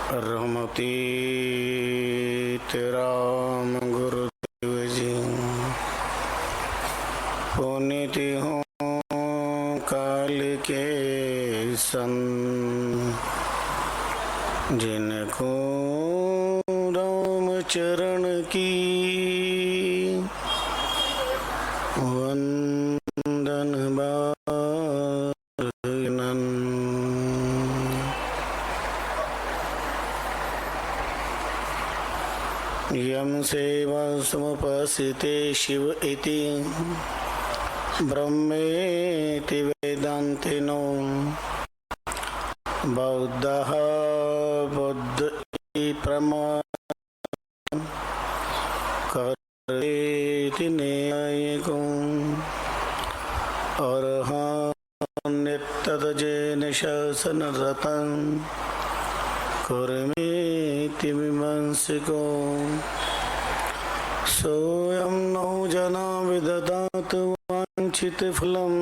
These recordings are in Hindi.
रहमती तेरा गुरुदेव जी, पुनीत हूँ काल के संग, जिनको राम चरण की वंदन बारनन। यम सेवा समुपस्थिते शिव इति ब्रह्मेति वेदान्तिनो, बौद्धः बुद्ध प्रमाण करेति न्यायिको, अर्हान्यतजेन शासनरतं कुर्मीति मीमांसिको, सोऽयं नो जना विदधातु वाञ्छितफलं,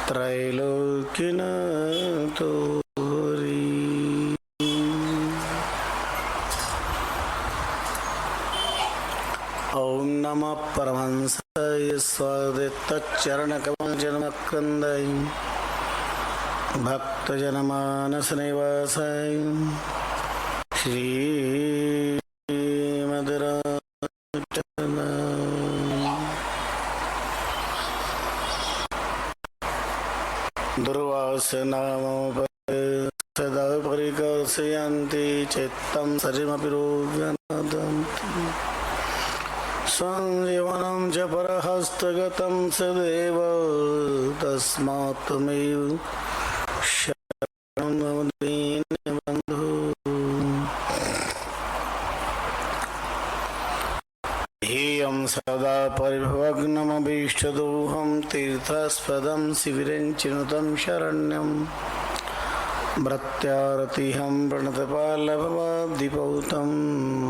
त्रैलोक्यनाथो हरिः। ॐ नमः परमहंसाय स्वादितच्चरणकमलजन्मक्रन्दाय, भक्तजनमानसनिवासाय दुर्वासनामोपरि सदा परिकर्षयन्ति चित्तं सरिमपि रोगनादन्ति, संजीवनं च परहस्तगतं सदैव, तस्मात् त्वमेव शरणं मम दीनबन्धो। ध्येयं सदा परिभवग्नमभीष्टदोहं, तीर्थास्पदं शिविरं चिनुतं शरण्यं, भृत्यारतिहं प्रणतपालभवाब्धिपौतं,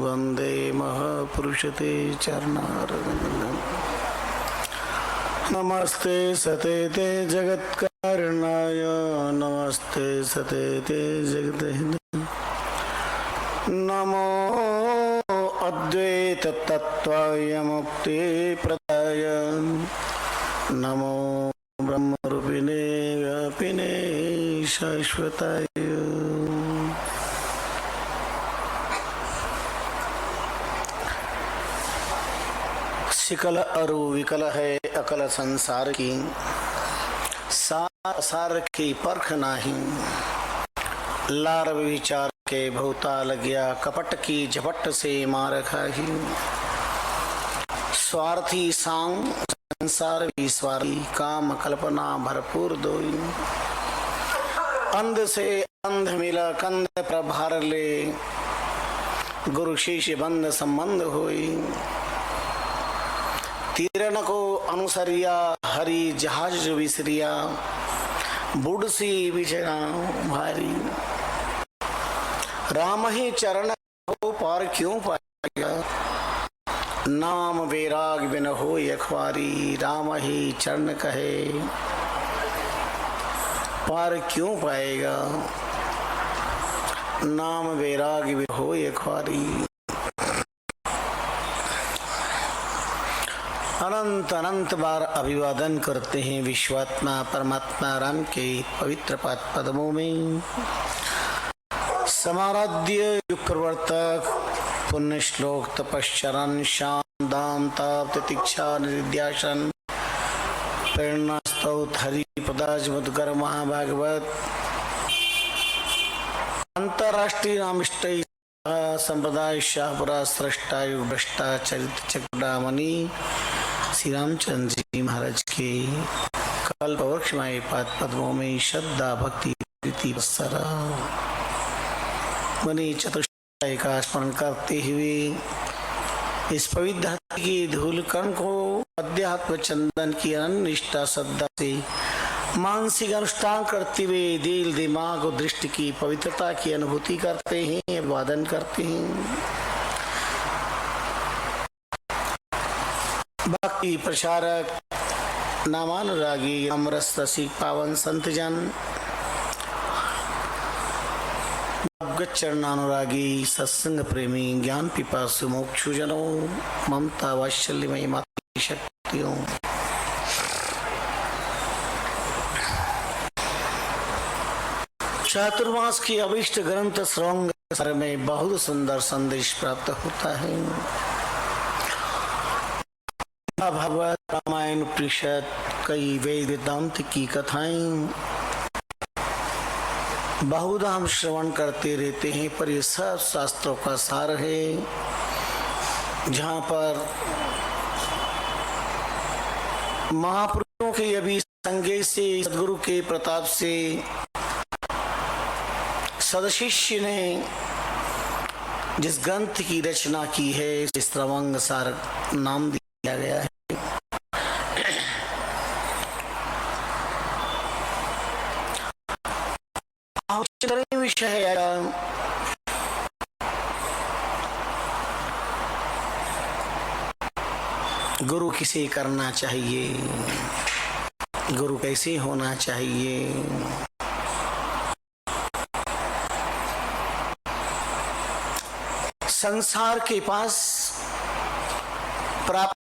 वन्दे महापुरुषते चरणारविन्दम्। नमस्ते सते ते जगत्कारणाय, नमस्ते सते ते जगद्धिताय, नमो अद्वैत तत्त्वाय मुक्ति प्रदाय, नमो ब्रह्मरूपिणे व्यापिने शाश्वताय। शिकल अरु विकल है अकल संसार की, सार की परख नाही, लार विचार के भूताल गया, कपट की झपट से मार खाही। स्वार्थी सांग संसार भी स्वार्थी, काम कल्पना भरपूर दोई, अंध से अंध मिला कंध पर भार ले, गुरु शिष्य बंद संबंध होई। तीरन को अनुसरिया हरि जहाज विसरिया, बुढ़सी बिछड़ा भारी, राम ही चरण हो पार क्यों पाएगा, नाम वैराग बिन हो यखवारी, राम ही चरण कहे पार क्यों पाएगा, नाम वैराग बिन हो यखवारी। अनंत अनंत बार अभिवादन करते हैं विश्वात्मा परमात्मा राम के पवित्र पाद पद्मों में। समाराध्य युगप्रवर्तक पुण्य श्लोक तपश्चरण शाम दाम ताप तितिक्षा निध्यासन प्रेरणा स्तोत्र हरि पदाज मधुकर महाभागवत अंतरराष्ट्रीय नामिष्ट संप्रदाय शाहपुरा सृष्टा युग भ्रष्टा चरित चक्रामणि श्री रामचंद्र जी महाराज के कल्पवृक्षमय पाद पद्मों में श्रद्धा भक्ति प्रीति बसरा मणि चतुष्टय का स्मरण करते हुए इस पवित्र धरती की धूल कण को अध्यात्म चंदन की अनिष्ठा श्रद्धा से मानसिक अनुष्ठान करते हुए दिल दिमाग और दृष्टि की पवित्रता की अनुभूति करते हैं, वादन करते हैं। भक्ति प्रचारक नामानुरागी अमरस रसिक पावन संत जन चरणानुरागी सत्संग प्रेमी ज्ञान पिपासु मोक्षुजनों ममता वात्सल्यमयी मातृ शक्तियों, चातुर्मास की अभिष्ट ग्रंथ श्रवण में बहुत सुंदर संदेश प्राप्त होता है। भागवत रामायण उपनिषद कई वेद वेदांत की कथाएं बहुधा हम श्रवण करते रहते हैं, पर ये सब शास्त्रों का सार है, जहाँ पर महापुरुषों के अभी संगे से सदगुरु के प्रताप से सदशिष्य ने जिस ग्रंथ की रचना की है इस श्रवण सार नाम दिया गया है। विषय गुरु किसे करना चाहिए, गुरु कैसे होना चाहिए। संसार के पास प्राप्त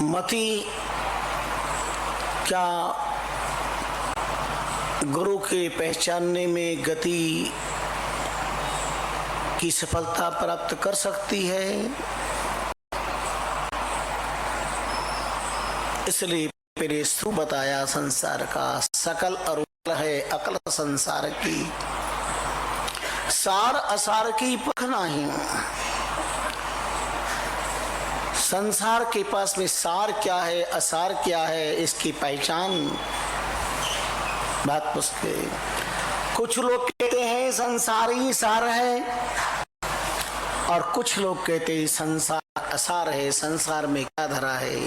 मति क्या गुरु के पहचानने में गति की सफलता प्राप्त कर सकती है। इसलिए मेरे सु बताया संसार का सकल अरुल है अकल संसार की, सार असार की पख नहीं। संसार के पास में सार क्या है असार क्या है इसकी पहचान बात पुछते। कुछ लोग कहते हैं संसार ही सार है और कुछ लोग कहते हैं संसार असार है, संसार में क्या धरा है।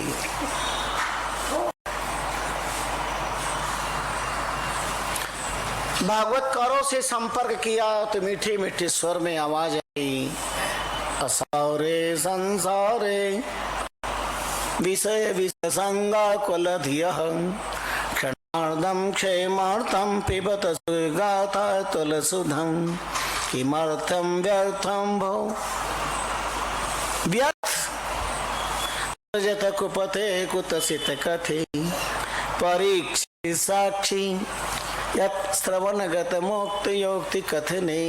भागवतकारों से संपर्क किया तो मीठे मीठे स्वर में आवाज आई, असारे संसारे विषय विसंगा कुलधियः क्षणार्धं क्षेमार्थं पिबत सुगाता तुलसुधं किमर्थं व्यर्थं भो व्यर्थ जत कुपते कुतसित कथे परीक्षि साक्षी यत् श्रवणगत मोक्त योक्ति कथने।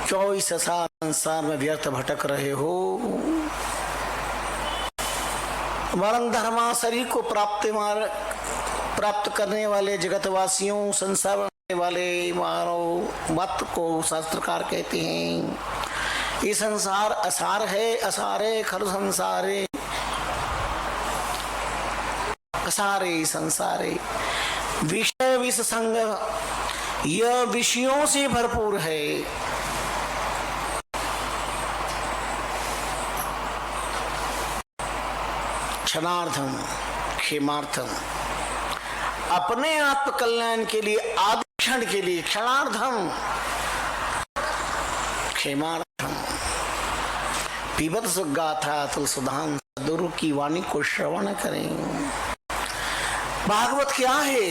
क्यों इस संसार में व्यर्थ भटक रहे हो। वर्ण धर्मा शरीर को प्राप्त करने वाले जगतवासियों संसार वाले मानव मत को शास्त्रकार कहते हैं ये संसार असार है, असारे खलु संसारे, असारे संसारे विषय विष संग, यह विषयों से भरपूर है। क्षणार्धम क्षेमार्थम, अपने आत्म कल्याण के लिए आदि क्षण के लिए क्षणार्धम क्षेमार्थम पीबत सुगाथा तुलसुधाम, सदगुरु की वाणी को श्रवण करें। भागवत क्या है?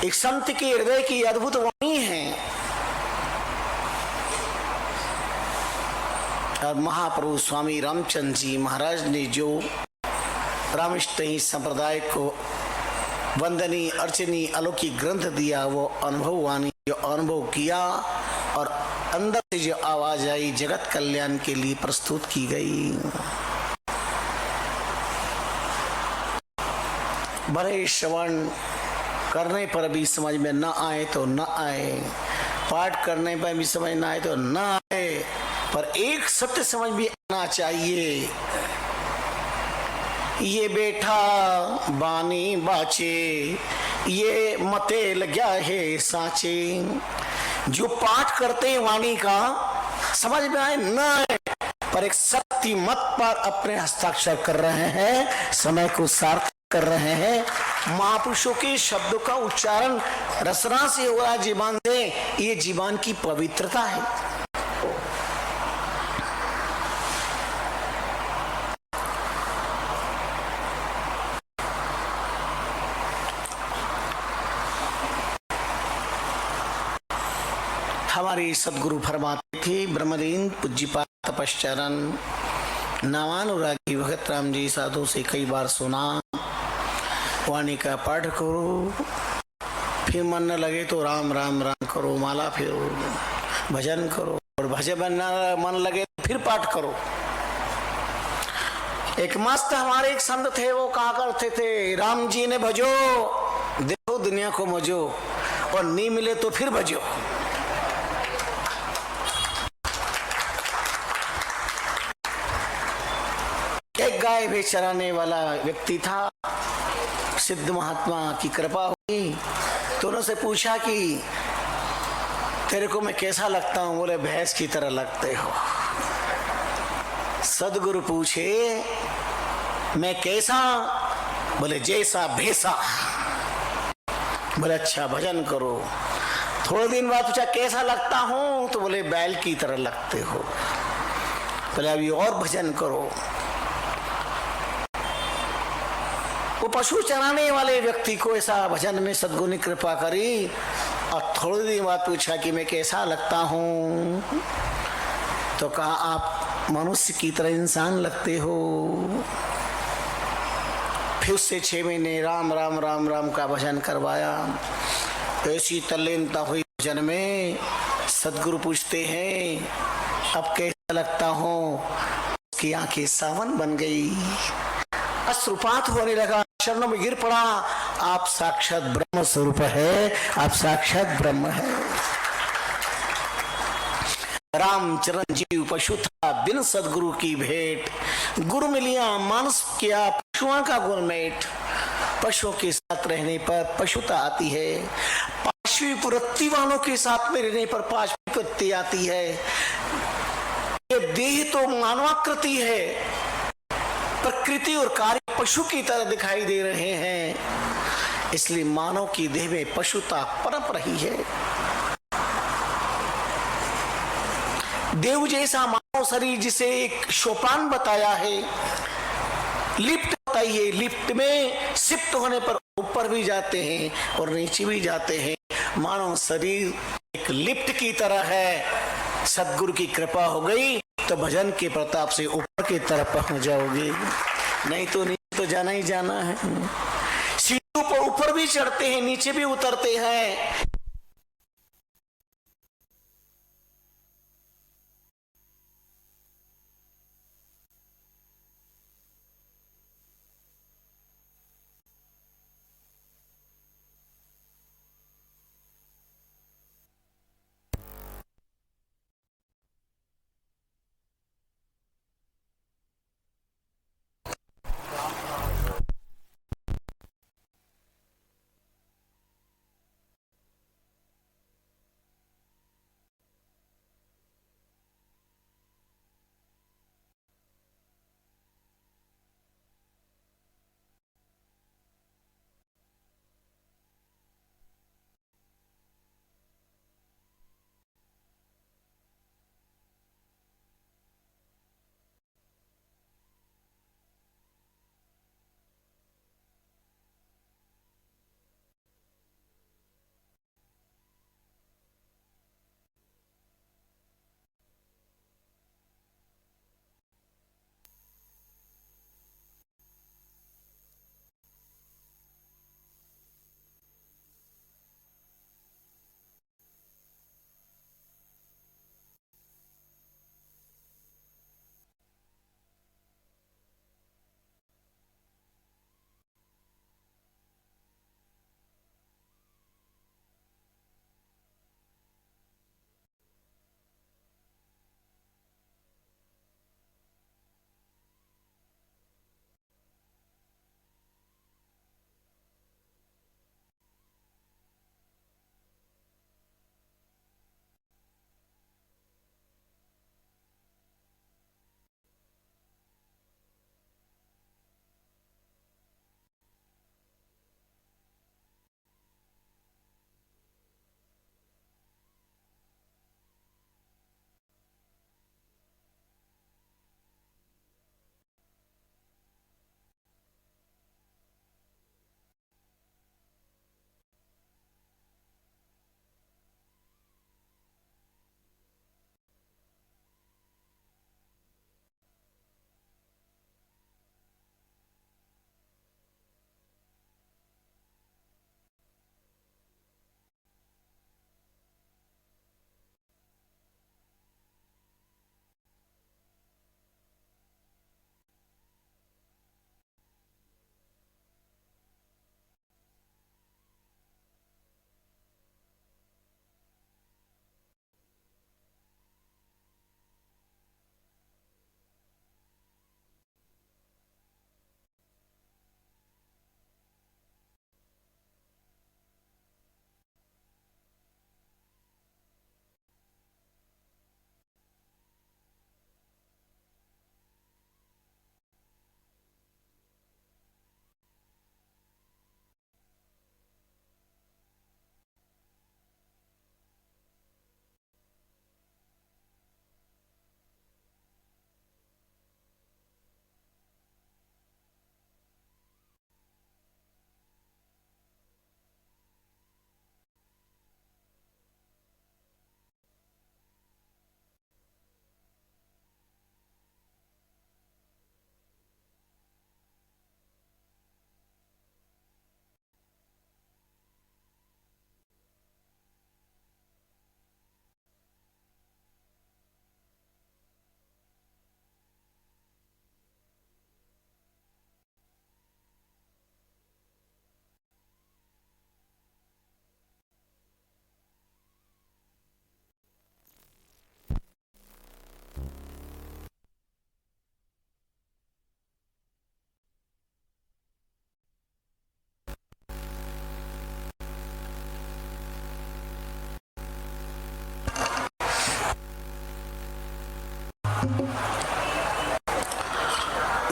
एक संत के हृदय की अद्भुत वाणी है और महाप्रभु स्वामी रामचंद्र जी महाराज ने जो रामष्टही संप्रदाय को वंदनीय अर्चनीय अलौकिक ग्रंथ दिया, वो अनुभव वाणी जो अनुभव किया और अंदर से जो आवाज आई जगत कल्याण के लिए प्रस्तुत की गई। बड़े श्रवण करने पर भी समझ में न आए तो न आए, पाठ करने पर भी समझ न आए तो न आए, पर एक सत्य समझ भी आना चाहिए ये बैठा बानी बाचे, ये मते लग्या है साचे। जो पाठ करते हैं वाणी का, समझ में आए न आए, पर एक सत्य मत पर अपने हस्ताक्षर कर रहे हैं, समय को सार्थक कर रहे हैं। महापुरुषों के शब्दों का उच्चारण रसना से हो रहा जीवन से, ये जीवन की पवित्रता है। हमारे सदगुरु फरमाते थे, ब्रह्मलीन पूज्यपाद तपश्चरण नामानुरागी भगत राम जी साधु से कई बार सुना, वाणी का पाठ करो, फिर मन न लगे तो राम राम राम करो, माला फेरो, भजन करो, और भजन मन लगे तो फिर पाठ करो। एक मस्त हमारे एक संत थे, वो कहा करते थे, राम जी ने भजो देखो दुनिया को मजो, और नहीं मिले तो फिर भजो। एक गाय भी चराने वाला व्यक्ति था, सिद्ध महात्मा की कृपा हुई तो उनसे पूछा कि तेरे को मैं कैसा लगता हूं? बोले भैंस की तरह लगते हो। सदगुरु पूछे मैं कैसा? बोले जैसा भैंसा। बोले अच्छा भजन करो। थोड़े दिन बाद पूछा कैसा लगता हूं? तो बोले बैल की तरह लगते हो। बोले अभी और भजन करो। वो पशु चराने वाले व्यक्ति को ऐसा भजन में सद्गुरु ने कृपा करी, और थोड़ी देर बाद पूछा कि मैं कैसा लगता हूं? तो कहा आप मनुष्य की तरह इंसान लगते हो। फिर उससे 6 महीने राम राम राम राम का भजन करवाया। ऐसी तल्लीनता हुई भजन में, सद्गुरु पूछते हैं अब कैसा लगता हूं? उसकी आंखें सावन बन गई, अश्रुपात होने लगा, चरणों में गिर पड़ा। आप साक्षात ब्रह्म स्वरूप है, आप साक्षात ब्रह्म है। राम चरण जीव पशु था, बिन सदगुरु की भेंट। गुरु मिलिया मानस किया, पशुओं का गुणमेट। पशुओं के साथ रहने पर पशुता आती है, पाशवी प्रवृत्ति वालों के साथ में रहने पर पाशवी प्रवृत्ति आती है। ये देह तो मानवाकृति है, प्रकृति और कार्य पशु की तरह दिखाई दे रहे हैं, इसलिए मानव की देह में पशुता पनप रही है। देव जैसा मानव शरीर जिसे एक सोपान बताया है, लिफ्ट बताई है, लिफ्ट में शिफ्ट होने पर ऊपर भी जाते हैं और नीचे भी जाते हैं। मानव शरीर एक लिफ्ट की तरह है। सद्गुरु की कृपा हो गई तो भजन के प्रताप से ऊपर की तरफ पहुंच जाओगे, नहीं तो नीचे तो जाना ही जाना है। सीढ़ियों पर ऊपर भी चढ़ते हैं, नीचे भी उतरते हैं।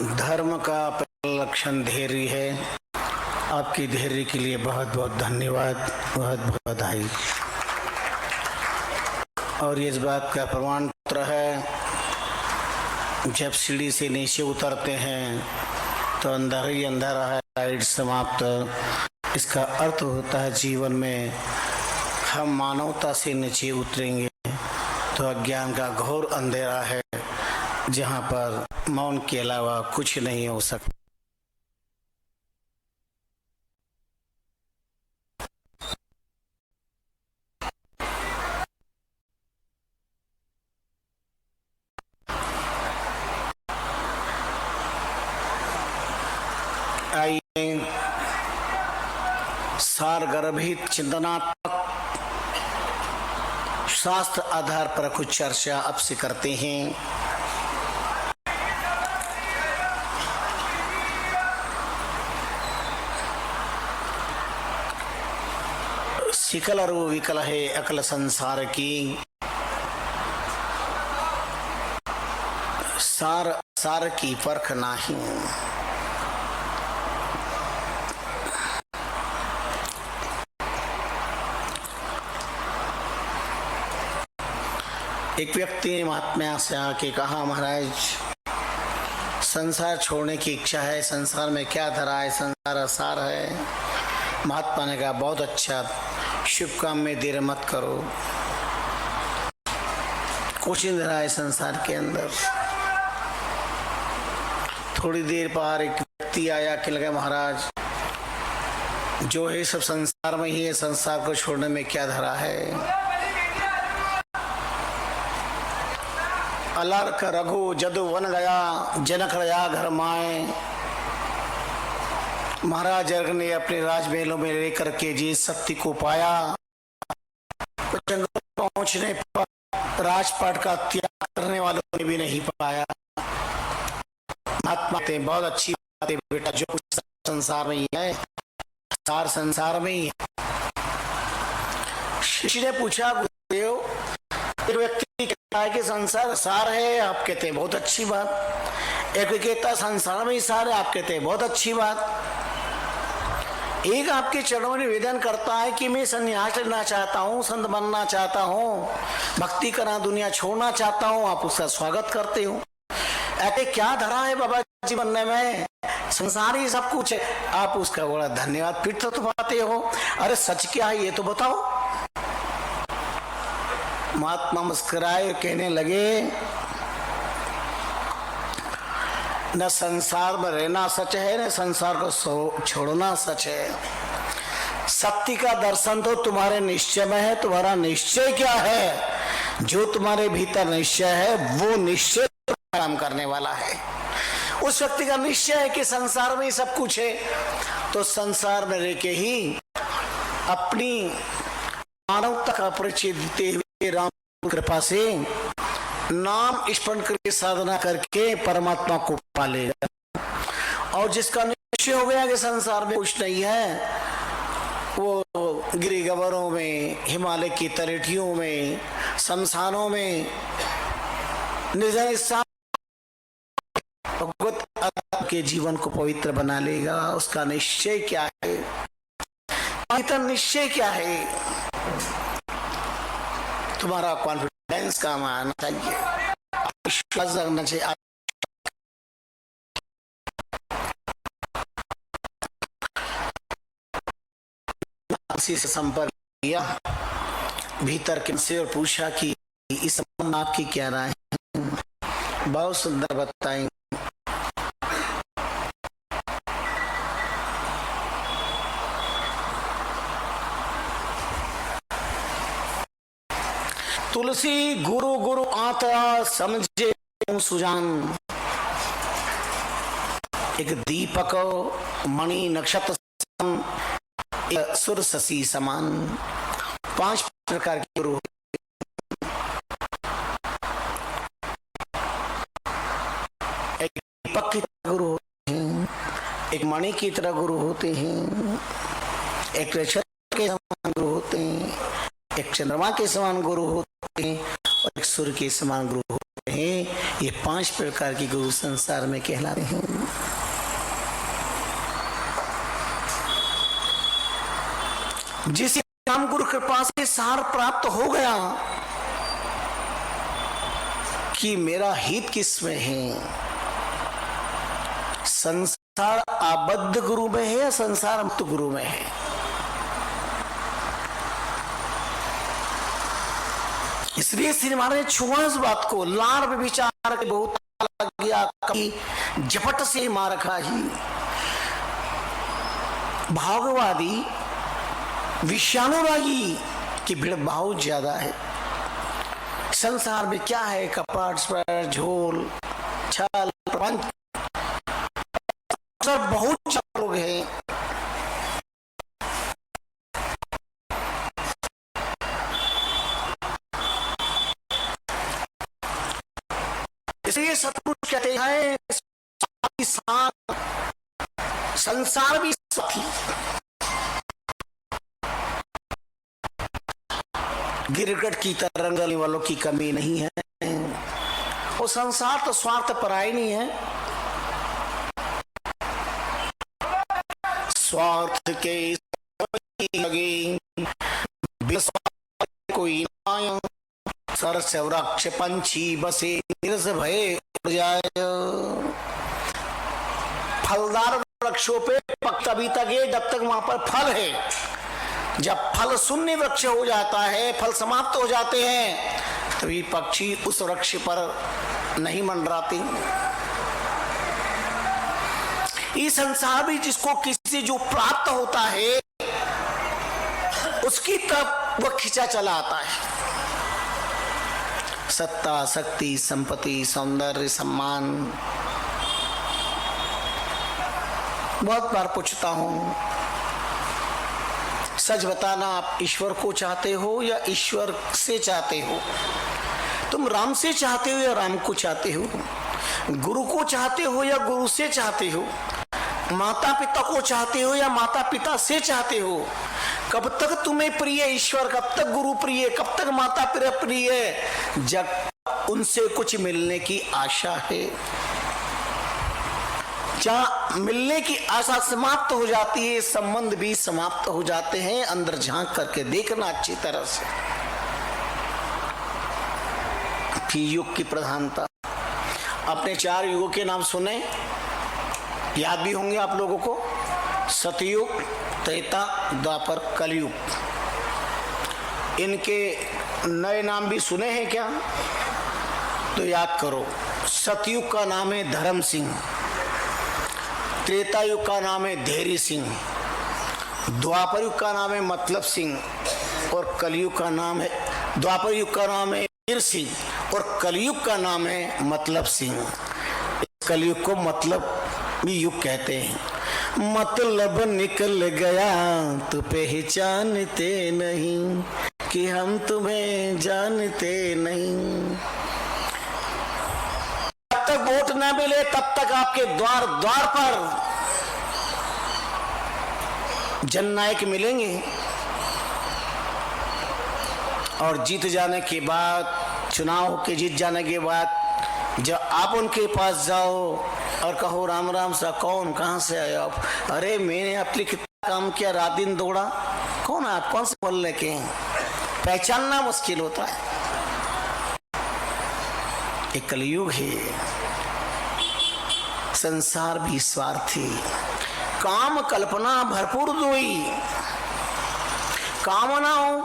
धर्म का पहला लक्षण धैर्य है। आपकी धैर्य के लिए बहुत बहुत धन्यवाद, बहुत बहुत बधाई। और इस बात का प्रमाण पत्र है, जब सीढ़ी से नीचे उतरते हैं तो अंदर ही अंधेरा है, लाइट समाप्त। इसका अर्थ होता है जीवन में हम मानवता से नीचे उतरेंगे तो अज्ञान का घोर अंधेरा है, जहाँ पर मौन के अलावा कुछ नहीं हो सकता। आइए सारगर्भित चिंतनात्मक शास्त्र आधार पर कुछ चर्चा अब से करते हैं। सिकल और वो विकल है अकल संसार की, सार सार की परख नाही। एक व्यक्ति ने महात्मा से आके कहा, महाराज संसार छोड़ने की इच्छा है, संसार में क्या धरा है, संसार असार है। महात्मा ने कहा, बहुत अच्छा, शुभ काम में देर मत करो, कुछ नहीं धरा है संसार के अंदर। थोड़ी देर पर एक व्यक्ति आया कि लगा, महाराज जो है सब संसार में ही है, संसार को छोड़ने में क्या धरा है। अलर्क रघु जदु वन गया, जनक रया घर माए। महाराज जनक ने अपने राजमहलों में लेकर के जी शक्ति को पाया, जंगल पहुंचने पर राजपाट का त्याग करने वालों ने भी नहीं पाया। महात्मा कहते हैं, बहुत अच्छी बात है बेटा, जो कुछ संसार में ही है, सार संसार में ही है। शिष्य ने पूछा, गुरुदेव एक व्यक्ति कहता है कि संसार सार है, आप कहते हैं बहुत अच्छी बात। एक कहता संसार में ही सार है, आप कहते हैं बहुत अच्छी बात। एक आपके चरणों में निवेदन करता है कि मैं संन्यास लेना चाहता हूँ, संत बनना चाहता हूँ, भक्ति करना, दुनिया छोड़ना चाहता हूँ, आप उसका स्वागत करते हो। ऐसे क्या धरा है बाबा जी बनने में, संसार ही सब कुछ है, आप उसका बड़ा धन्यवाद फिर तो पाते हो। अरे सच क्या है ये तो बताओ। महात्मा मुस्कुराए और कहने लगे, न संसार में रहना सच है, न संसार को छोड़ना सच है। सत्य का दर्शन तो तुम्हारे निश्चय में है। तुम्हारा निश्चय क्या है? जो तुम्हारे भीतर निश्चय है वो निश्चय काम करने वाला है। उस व्यक्ति का निश्चय है कि संसार में ही सब कुछ है, तो संसार में रह के ही अपनी मानवता का परिचय देते हुए राम कृपा से नाम स्मरण करके साधना करके परमात्मा को पालेगा। और जिसका निश्चय हो गया कि संसार में कुछ नहीं है, वो गिरी गवरों में, हिमालय की तलेठियों में, शमशानों में निर्जन स्थान भगवत के जीवन को पवित्र बना लेगा। उसका निश्चय क्या है? पवित्र निश्चय क्या है? तुम्हारा कॉन्फिडेंस का आना चाहिए, विश्वास रखना चाहिए। किसी से संपर्क किया भीतर के से और पूछा कि इस संबंध में आपकी क्या राय है? बहुत सुंदर बताएं। तुलसी गुरु गुरु आता समझे सुजान। एक दीपक मणि नक्षत्र सुर शशि समान। 5 प्रकार के गुरु, एक दीपक की तरह गुरु होते हैं, एक मणि की तरह गुरु होते हैं, एक नक्षत्र के समान गुरु होते हैं, एक चंद्रमा के समान गुरु होते हैं और एक सूर्य के समान गुरु होते हैं, ये 5 प्रकार के गुरु संसार में कहलाते हैं। जिसे राम गुरु कृपा से सार प्राप्त हो गया कि मेरा हित किसमें है, संसार आबद्ध गुरु में है या संसार मुक्त गुरु में है। इसलिए श्री महाराज ने छुआ इस बात को, लाड़ पे विचार के बहुत गया, झपट से मार खाही। भाववादी विषाणुरागी की भीड़ बहुत ज्यादा है। संसार में क्या है, कपट, स्वर, झोल, छल, प्रपंच, बहुत लोग हैं। इसलिए सतपुरुष कहते हैं संसार भी साथी, गिरगट की तरह रंगने वालों की कमी नहीं है। और संसार तो स्वार्थ पराई नहीं है, स्वार्थ के लगे कोई सरस वृक्ष पंछी बसे निरस भय उड़ जाए। फलदार वृक्षों पे तभी तक है जब तक वहां पर फल है। जब फल शून्य वृक्ष हो जाता है, फल समाप्त हो जाते हैं, तभी पक्षी उस वृक्ष पर नहीं मंडराते। ये संसार भी जिसको किसी से जो प्राप्त होता है उसकी तरफ वह खिंचा चला आता है। सत्ता, शक्ति, संपत्ति, सौंदर्य, सम्मान। बहुत बार पूछता हूं, सच बताना, आप ईश्वर को चाहते हो या ईश्वर से चाहते हो? तुम राम से चाहते हो या राम को चाहते हो? गुरु को चाहते हो या गुरु से चाहते हो? माता पिता को चाहते हो या माता पिता से चाहते हो? कब तक तुम्हें प्रिय ईश्वर, कब तक गुरु प्रिय, कब तक माता पिता प्रिय, जब उनसे कुछ मिलने की आशा है। जहां मिलने की आशा समाप्त हो जाती है, संबंध भी समाप्त हो जाते हैं। अंदर झांक करके देखना अच्छी तरह से कि युग की प्रधानता। अपने 4 युगों के नाम सुने, याद भी होंगे आप लोगों को, सतयुग, त्रेता, द्वापर, कलयुग। इनके नए नाम भी सुने हैं क्या? तो याद करो। सतयुग का नाम है धर्म सिंह, त्रेता युग का नाम है धैर्य सिंह, द्वापर युग का नाम है मतलब सिंह और कलयुग का नाम है, द्वापर युग का नाम है वीर सिंह और कलयुग का नाम है मतलब सिंह। कलयुग को मतलब भी युग कहते हैं। मतलब निकल गया तो पहचानते नहीं कि हम तुम्हें जानते नहीं। जब तक वोट न मिले तब तक आपके द्वार द्वार पर जननायक मिलेंगे, और जीत जाने के बाद, चुनाव के जीत जाने के बाद जब आप उनके पास जाओ और कहो राम राम सा, कौन, कहां से आए आप? अरे मैंने आपके कितना काम किया, रात दिन दौड़ा। कौन आप, कौन से मोहल्ले के हैं? पहचानना मुश्किल होता है। एक कलयुग है। संसार भी स्वार्थी, काम कल्पना भरपूर दोई। कामनाओं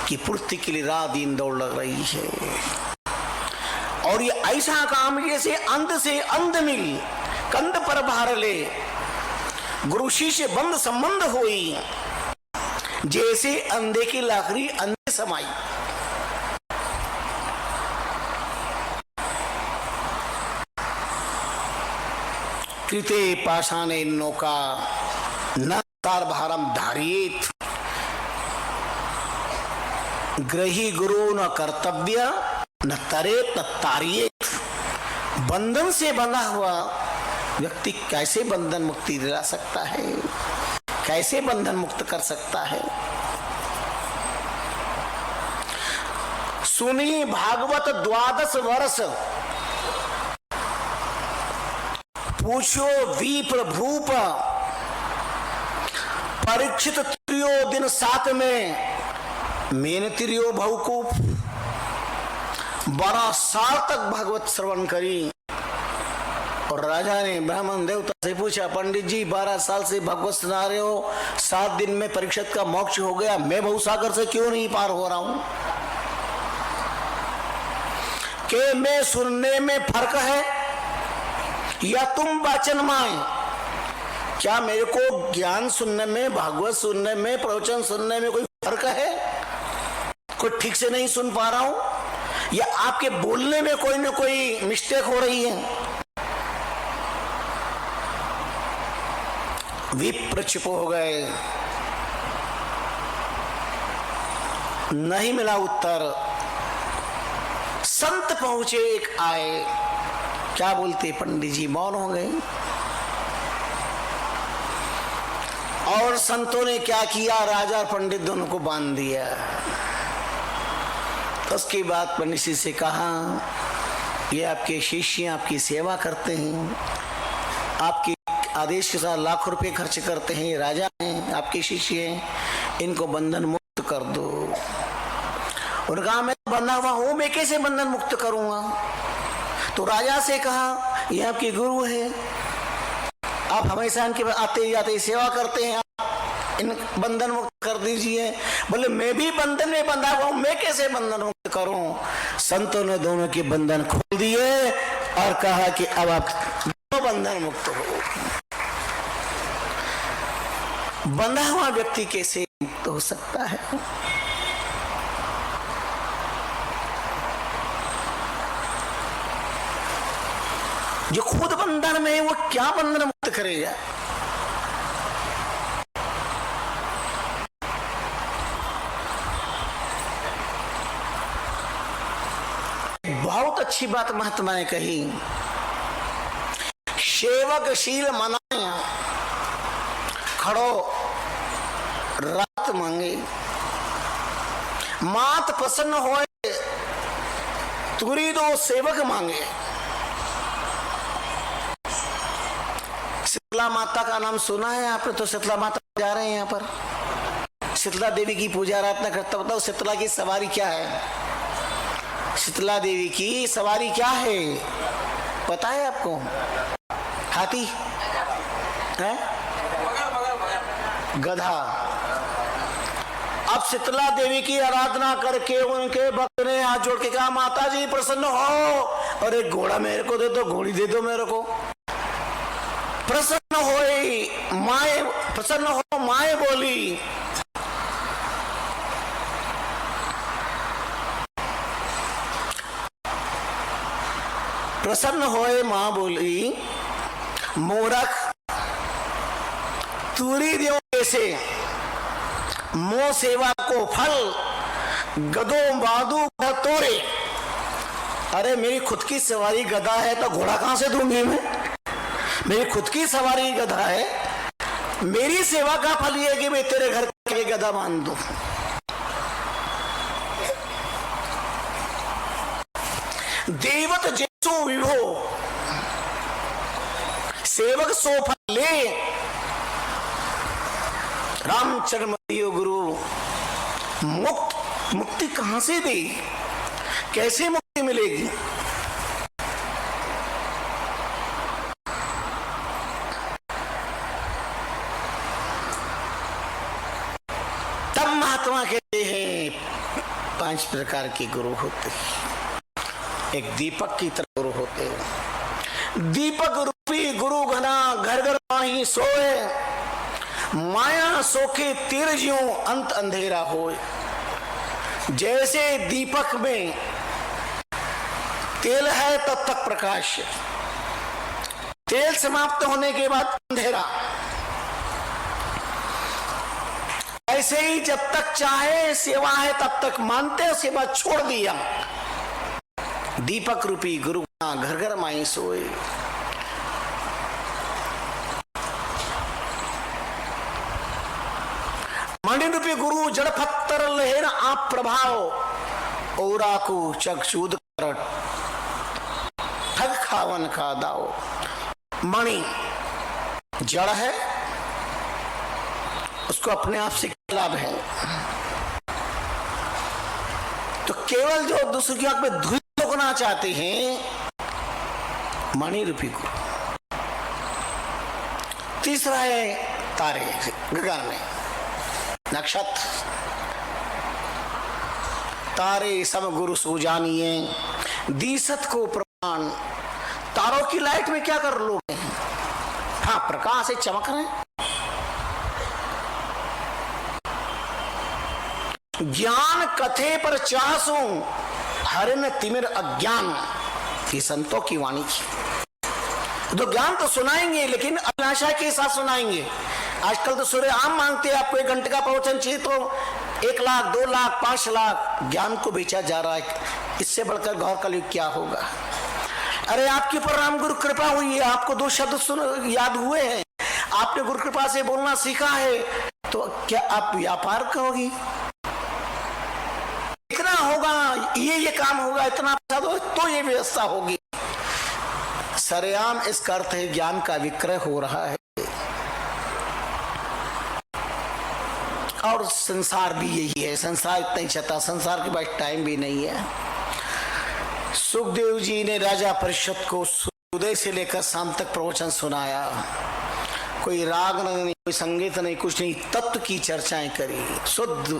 की पूर्ति के लिए रात दिन दौड़ लग रही है। और ये ऐसा काम जैसे अंध से अंध मिल कंध पर भार ले, गुरु शिष्य बंद संबंध होई, जैसे अंधे की लाकड़ी अंधे समाई। कृते पाषाणे नौका न तार भारम धारियेत, ग्रही गुरु न कर्तव्य न तरेत न तारियेत। बंधन से बंधा हुआ व्यक्ति कैसे बंधन मुक्ति दिला सकता है? कैसे बंधन मुक्त कर सकता है? सुनी भागवत 12 वर्ष, पूछो विप्र भूप, परीक्षित त्रियो दिन साथ में, मेन त्रियो भवकूप। 12 साल तक भागवत श्रवण करी। और राजा ने ब्राह्मण देवता से पूछा, पंडित जी 12 साल से भागवत सुना रहे हो, 7 दिन में परीक्षित का मोक्ष हो गया, मैं भवसागर से क्यों नहीं पार हो रहा हूं? कि मैं सुनने में फर्क है या तुम वाचन माए? क्या मेरे को ज्ञान सुनने में, भागवत सुनने में, प्रवचन सुनने में कोई फर्क है? कोई ठीक से नहीं सुन पा रहा हूं या आपके बोलने में कोई ना कोई मिस्टेक हो रही है? विप्र चुप हो गए, नहीं मिला उत्तर। संत पहुंचे, एक आए, क्या बोलते? पंडित जी मौन हो गए। और संतों ने क्या किया? राजा और पंडित दोनों को बांध दिया। तो उसके बाद पंडित जी से कहा, ये आपके शिष्य आपकी सेवा करते हैं, आपके आदेश के साथ लाखों रुपए खर्च करते हैं, ये राजा हैं, आपके शिष्य हैं, इनको बंधन मुक्त कर दो। उन्होंने कहा, मैं बंधा हुआ हूं, मैं कैसे बंधन मुक्त करूंगा? तो राजा से कहा, ये आपके गुरु है, आप हमेशा इनके आते जाते सेवा करते हैं, आप इन बंधन मुक्त कर दीजिए। बोले, मैं भी बंधन में बंधा हुआ हूं, मैं कैसे बंधन मुक्त करूं? संतों ने दोनों के बंधन खोल दिए और कहा कि अब आप बंधन मुक्त हो। बंधा हुआ व्यक्ति कैसे मुक्त हो सकता है? जो खुद बंधन में है वो क्या बंधन मुक्त करेगा? बहुत अच्छी बात महात्मा ने कही, सेवकशील मनाया, खड़ो रात मांगे, मात प्रसन्न होए, तुरी दो सेवक मांगे। शीतला माता का नाम सुना है आपने? तो शीतला माता जा रहे हैं यहाँ पर, शीतला देवी की पूजा आराधना करता। बताओ शीतला की सवारी क्या है? शीतला देवी की सवारी क्या है पता है आपको? हाथी है, गधा। अब शीतला देवी की आराधना करके उनके भक्त ने हाथ जोड़ के कहा, माता जी प्रसन्न हो, और एक घोड़ा मेरे को दे दो, घोड़ी दे दो मेरे को। प्रसन्न होई माए, प्रसन्न हो माए बोली, प्रसन्न होए मां बोली, मूर्ख तुरी देव कैसे, मो सेवा को फल गदो बादू तोरे। अरे मेरी खुद की सवारी गधा है तो घोड़ा कहां से दूंगी मैं? मेरी खुद की सवारी गधा है, मेरी सेवा का फल ये है कि मैं तेरे घर के गधा बांध दूं। देवत जैसो विभो, सेवक सो फल ले। रामचरण मदियो गुरु, मुक्ति कहां से दे? कैसे मुक्ति मिलेगी? तब महात्मा कहते हैं 5 प्रकार के गुरु होते हैं। एक दीपक की तरह गुरु होते हैं। दीपक रूपी गुरु घना घर घर माही सोए, माया सोखे तिर ज्यों अंत अंधेरा होए। जैसे दीपक में तेल है तब तक प्रकाश, तेल समाप्त होने के बाद अंधेरा, ऐसे ही जब तक चाहे सेवा है तब तक मानते, उसके बाद छोड़ दिया। दीपक रूपी गुरु घर घर माई सोए। मणि रूपी गुरु जड़ पत्थर लहे न आप प्रभाव, ओरा को चकचूद कर ठग खावन का दाओ। मणि जड़ है, उसको अपने आप से क्या लाभ है? तो केवल जो दूसरों की आंख में धूल झोंकना चाहते हैं, मणि रूपी को। तीसरा है तारे गगन में, नक्षत्र। तारे सब गुरु सो जानिए, दीसत को प्रमाण। तारों की लाइट में क्या कर लोगे? हाँ, प्रकाश से चमक रहे। ज्ञान कथे पर चासू, हरिन तिमिर अज्ञान। ये संतों की वाणी की। तो ज्ञान तो सुनाएंगे, लेकिन अभिलाषा के साथ सुनाएंगे। आजकल तो सूर्य आम मांगते हैं, आपको 1 घंटे का प्रवचन चाहिए तो 1 लाख, 2 लाख, 5 लाख ज्ञान को बेचा जा रहा है। इससे बढ़कर घोर कलयुग क्या होगा? अरे आपके ऊपर राम गुरु कृपा हुई है, आपको 2 शब्द याद हुए हैं, आपने गुरु कृपा से बोलना सीखा है, तो क्या आप व्यापार करोगी? इतना होगा, ये काम होगा, इतना पैसा दो तो ये व्यवस्था होगी। सरेआम इसका अर्थ है ज्ञान का विक्रय हो रहा है। और संसार भी यही है, संसार इतना ही चाहता, संसार के पास टाइम भी नहीं है। सुखदेव जी ने राजा परिषद को उदय से लेकर शाम तक प्रवचन सुनाया। कोई राग नहीं, कोई संगीत नहीं, कुछ नहीं, तत्व की चर्चाएं करी, शुद्ध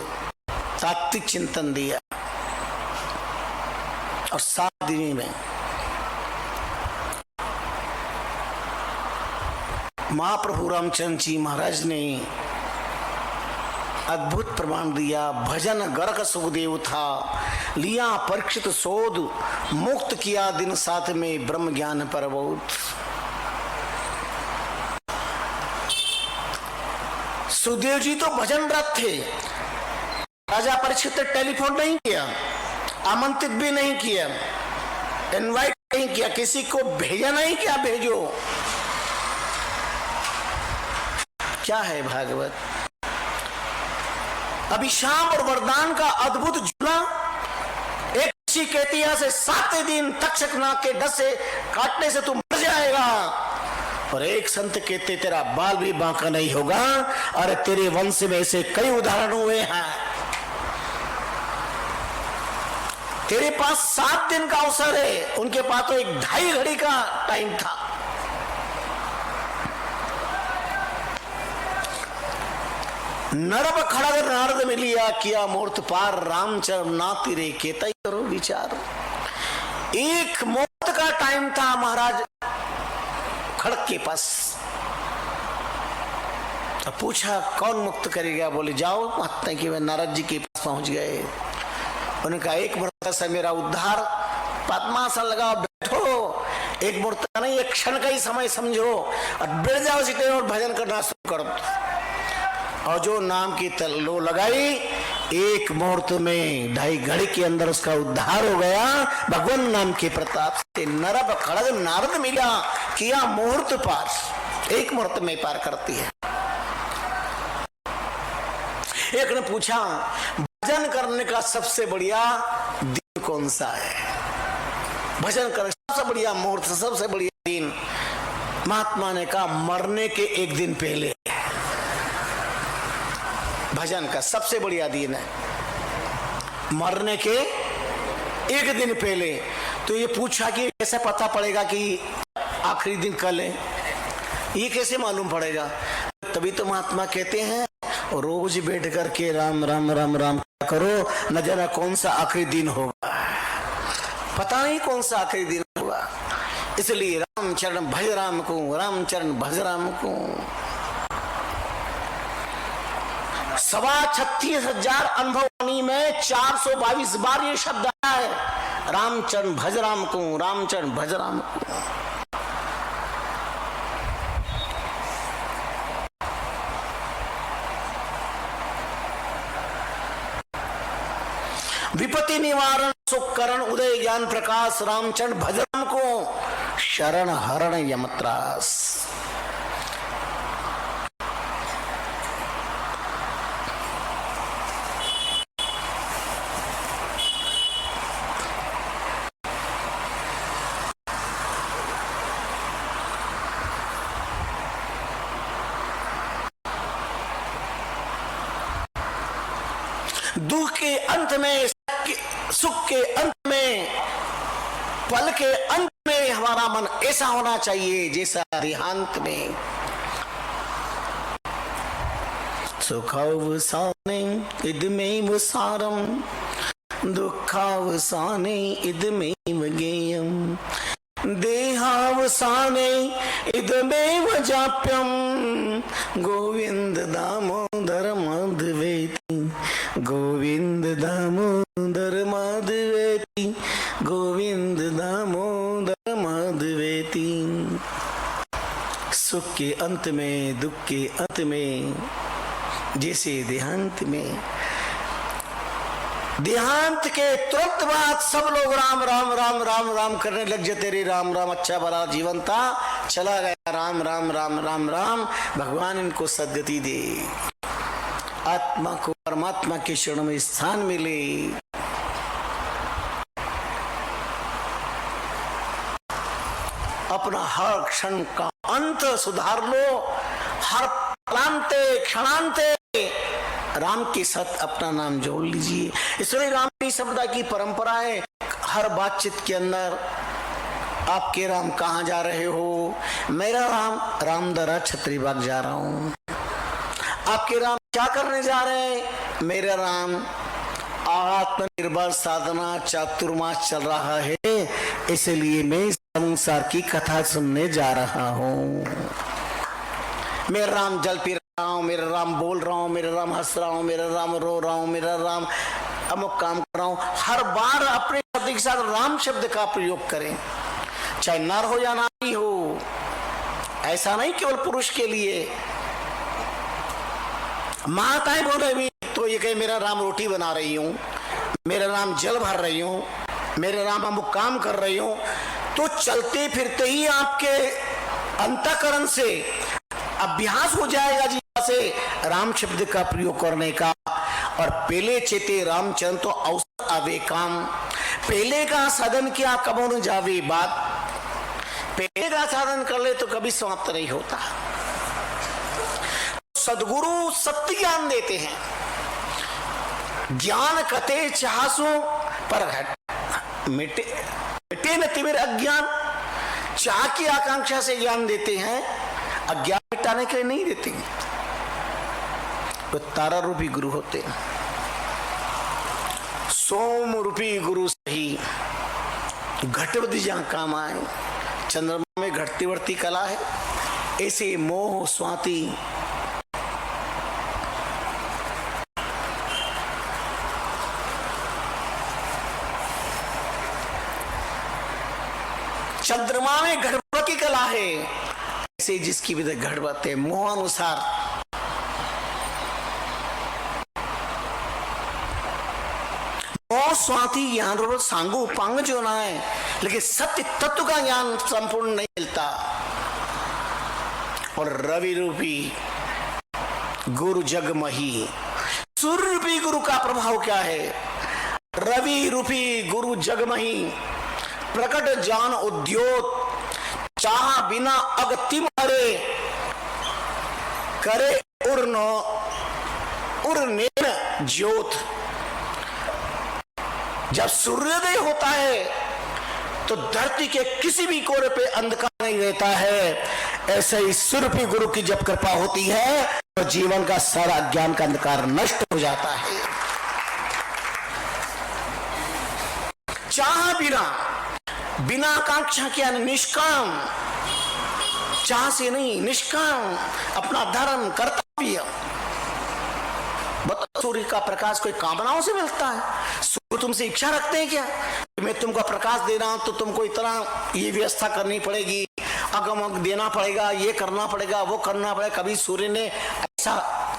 तात्विक चिंतन दिया। और 7 दिन में महाप्रभु रामचंद्र जी महाराज ने अद्भुत प्रमाण दिया। भजन गर्ग सुखदेव था, लिया परीक्षित शोध, मुक्त किया दिन साथ में ब्रह्म ज्ञान पर बहुत। सुखदेव जी तो भजनरत थे। राजा परीक्षित ने टेलीफोन नहीं किया, आमंत्रित भी नहीं किया, इनवाइट नहीं किया, किसी को भेजा नहीं, क्या भेजो? क्या है भागवत? अभिशाप और वरदान का अद्भुत जुड़ा। एक ऋषि कहती है से 7 दिन तक्षक नाग के डस से काटने से तू मर जाएगा, और एक संत कहते तेरा बाल भी बांका नहीं होगा। अरे तेरे वंश में ऐसे कई उदाहरण हुए हैं। तेरे पास 7 दिन का अवसर है, उनके पास तो 1-2.5 घड़ी का टाइम था। नरब खड़ग नारद मिलिया, किया मूर्त पार, रामचरण नाति रे केतई करो विचार। 1 मुहूर्त का टाइम था महाराज खड़ग के पास। तो पूछा कौन मुक्त करेगा? बोले जाओ महात्मा कि वे नारद जी के पास पहुंच गए। उन्होंने कहा 1 मुहूर्त से मेरा उद्धार, पद्मासन लगाओ, बैठो, 1 मुहूर्त नहीं, 1 क्षण का ही समय समझो और बैठ जाओ सीटे और भजन करना शुरू करो। और जो नाम की लो लगाई, 1 मुहूर्त में 2.5 घड़ी के अंदर उसका उद्धार हो गया। भगवान नाम के प्रताप से नरब खड़ग नारद मिला, किया मुहूर्त पार। 1 मुहूर्त में पार करती है। एक ने पूछा भजन करने का सबसे बढ़िया दिन कौन सा है? भजन करने सबसे बढ़िया मुहूर्त, सबसे बढ़िया दिन? महात्मा ने कहा मरने के 1 दिन पहले भजन का सबसे बढ़िया दिन है, मरने के 1 दिन पहले। तो ये पूछा कि कैसे पता पड़ेगा कि आखिरी दिन कल है? ये कैसे मालूम पड़ेगा? तभी तो महात्मा कहते हैं रोज बैठ करके राम राम राम राम करो, न जाना कौन सा आखिरी दिन होगा, पता नहीं कौन सा आखिरी दिन होगा। इसलिए रामचरण भज राम को, रामचरण भज राम को। 36,000 अनुभवानी में 422 बार ये शब्द आया है, रामचरण भज राम को, रामचरण भज राम को। विपत्ति निवारण सुख करण उदय ज्ञान प्रकाश, रामचरण भज राम को, शरण हरण यमत्रास। दुख के अंत में, सुख के अंत में, पल के अंत में हमारा मन ऐसा होना चाहिए जैसा देहांत में। सुखावसाने इदमेव सारम, दुखावसाने इदमेव गेयम, देहावसाने इदमेव जाप्यम, गोविंद दामोदर माधवेति, गोविंद दामोदर माधवेति, गोविंद दामोदर माधवेति। सुख के अंत में, दुख के अंत में, जैसे देहांत में। देहांत के तुरंत बाद सब लोग राम राम राम राम राम करने लग जाते रे। राम राम, अच्छा भला जीवन था, चला गया, राम राम राम राम राम। भगवान इनको सद्गति दे, आत्मा को परमात्मा के शरण में स्थान मिले। अपना हर क्षण का अंत सुधार लो, हर पलांते क्षणांते राम के साथ अपना नाम जोड़ लीजिए। इसलिए राम की सभ्यता की परंपरा है। हर बातचीत के अंदर आपके राम कहाँ जा रहे हो? मेरा राम रामदरा छतरी बाग जा रहा हूँ। आपके राम क्या करने जा रहे हैं? मेरा राम आत्मनिर्भर साधना चातुर्मास चल रहा है, इसलिए मैं संसार की कथा सुनने जा रहा हूँ। मेरा राम जल पी रहा हूँ, मेरा राम बोल रहा हूँ, मेरा राम हंस रहा हूँ, मेरा राम रो रहा हूँ, मेरा राम अमुक काम कर रहा हूँ। हर बार अपने शब्द के साथ राम शब्द का प्रयोग करें, चाहे नर हो या नारी हो। ऐसा नहीं केवल पुरुष के लिए, माताएं बोले भी तो ये कहे मेरा राम रोटी बना रही हूँ, मेरा राम जल भर रही हूँ, मेरा राम अमुक काम कर रही हूँ। तो चलते फिरते ही आपके अंतःकरण से अभ्यास हो जाएगा जी से राम शब्द का प्रयोग करने का। और पहले चेते रामचंद्र तो अवसर आवे काम, पहले का साधन किया कबो न जावे बात। पहले का साधन कर ले तो कभी समाप्त नहीं होता। सदगुरु सत्य ज्ञान देते हैं, ज्ञान कते चाहसो पर घट मिटे मिटे न तिमिर अज्ञान। चाह की आकांक्षा से ज्ञान देते हैं, अज्ञान मिटाने के लिए नहीं देते। तो तारा रूपी गुरु होते हैं, सोम रूपी गुरु सही, घटवती जहां काम आए। चंद्रमा में घटती बढ़ती कला है, ऐसे मोह स्वाति चंद्रमा में घटवत की कला है, ऐसे जिसकी भी घटवत है मोह अनुसार। मोह स्वाति ज्ञान रो सांगो उपांग जो ना है, लेकिन सत्य तत्व का ज्ञान संपूर्ण नहीं मिलता। और रवि रूपी गुरु जगमही, सूर्य रूपी गुरु का प्रभाव क्या है? रवि रूपी गुरु जगमही, प्रकट जान उद्योत, चाह बिना अगतिम हरे, करे उर्नेन ज्योत। जब सूर्योदय होता है तो धरती के किसी भी कोने पे अंधकार नहीं रहता है। ऐसे ही सूर्य गुरु की जब कृपा होती है तो जीवन का सारा ज्ञान का अंधकार नष्ट हो जाता है। चाह बिना आकांक्षा के, निष्काम, चाह से नहीं, निष्काम, अपना धर्म कर्तव्य। सूर्य का प्रकाश कोई कामनाओं से मिलता है? सूर्य तुमसे इच्छा रखते हैं क्या? मैं तुमको प्रकाश दे रहा हूं तो तुमको इतना ये व्यवस्था करनी पड़ेगी, अगम देना पड़ेगा, ये करना पड़ेगा, वो करना पड़ेगा। कभी सूर्य ने ऐसा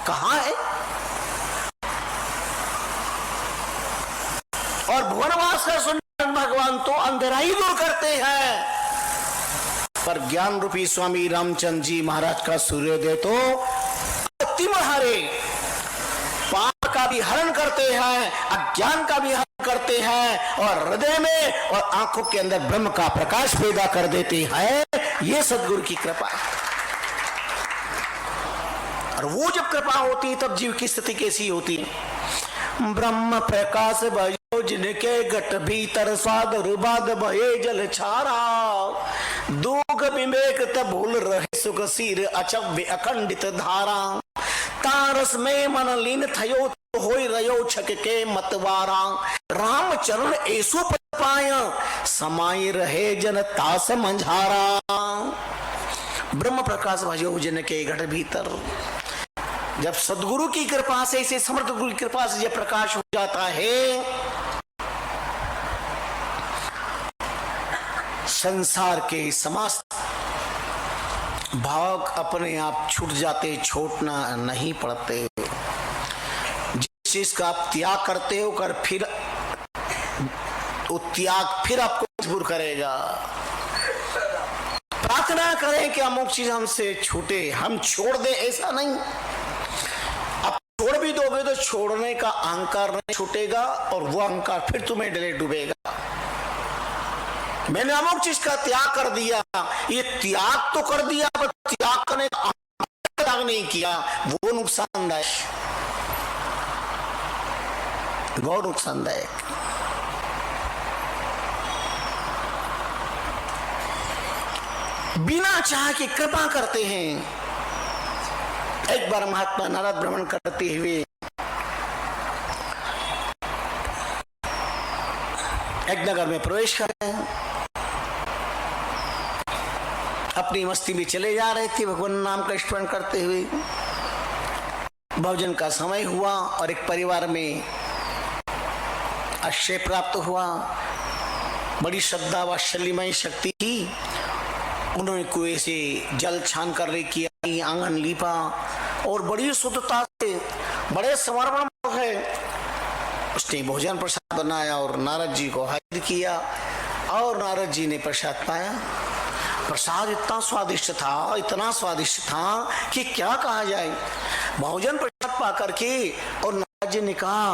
कहा है? और भुवनवास का सुंदर भगवान तो अंधेरा ही दूर करते हैं, पर ज्ञान रूपी स्वामी रामचंद्र जी महाराज का सूर्योदय तो अति महारे, पाप का भी हरण करते हैं, अज्ञान का भी हरण करते हैं, और हृदय में और आंखों के अंदर ब्रह्म का प्रकाश पैदा कर देते हैं। ये सदगुरु की कृपा है। और वो जब कृपा होती है तब जीव की स्थिति कैसी होती है? ब्रह्म प्रकाश भयो जिनके घट भीतर स्वाद रुबाद भये जल छारा दुख विवेक तब भूल रहे सुख सीर अचव्य अखंडित धारा तारस में मन लीन थयो होई रयो छक के मतवारा राम चरण ऐसो पद पाया समाई रहे जन तास मंझारा ब्रह्म प्रकाश भयो जिनके घट भीतर। जब सदगुरु की कृपा से इसे समर्थ गुरु की कृपा से जब प्रकाश हो जाता है, संसार के समस्त भाव अपने आप छूट जाते, छोड़ना नहीं पड़ते। जिस चीज का आप त्याग करते हो कर फिर वो त्याग फिर आपको मजबूर करेगा। प्रार्थना करें कि अमुक चीज हमसे छूटे, हम छोड़ दें, ऐसा नहीं। आप छोड़ भी दोगे तो छोड़ने का अहंकार नहीं छूटेगा और वो अहंकार फिर तुम्हें डुबेगा। मैंने अमुक चीज का त्याग कर दिया, ये त्याग तो कर दिया पर त्याग करने का त्याग नहीं किया, वो नुकसानदायक, बहुत नुकसानदायक। बिना चाह के कृपा करते हैं। एक बार महात्मा नारद भ्रमण करते हुए एक नगर में प्रवेश कर रहे हैं, अपनी मस्ती में चले जा रहे थे भगवान नाम का स्मरण करते हुए। भोजन का समय हुआ और एक परिवार में आश्रय प्राप्त हुआ। बड़ी श्रद्धा वात्सल्यमय शक्ति थी। उन्होंने कुएं से जल छान कर ले किया, आंगन लीपा और बड़ी शुद्धता से, बड़े समर्पण है उसने भोजन प्रसाद बनाया और नारद जी को हाजिर किया और नारद जी ने प्रसाद पाया। प्रसाद इतना स्वादिष्ट था, इतना स्वादिष्ट था कि क्या कहा जाए। भोजन प्रसाद पा करके और नारद जी ने कहा,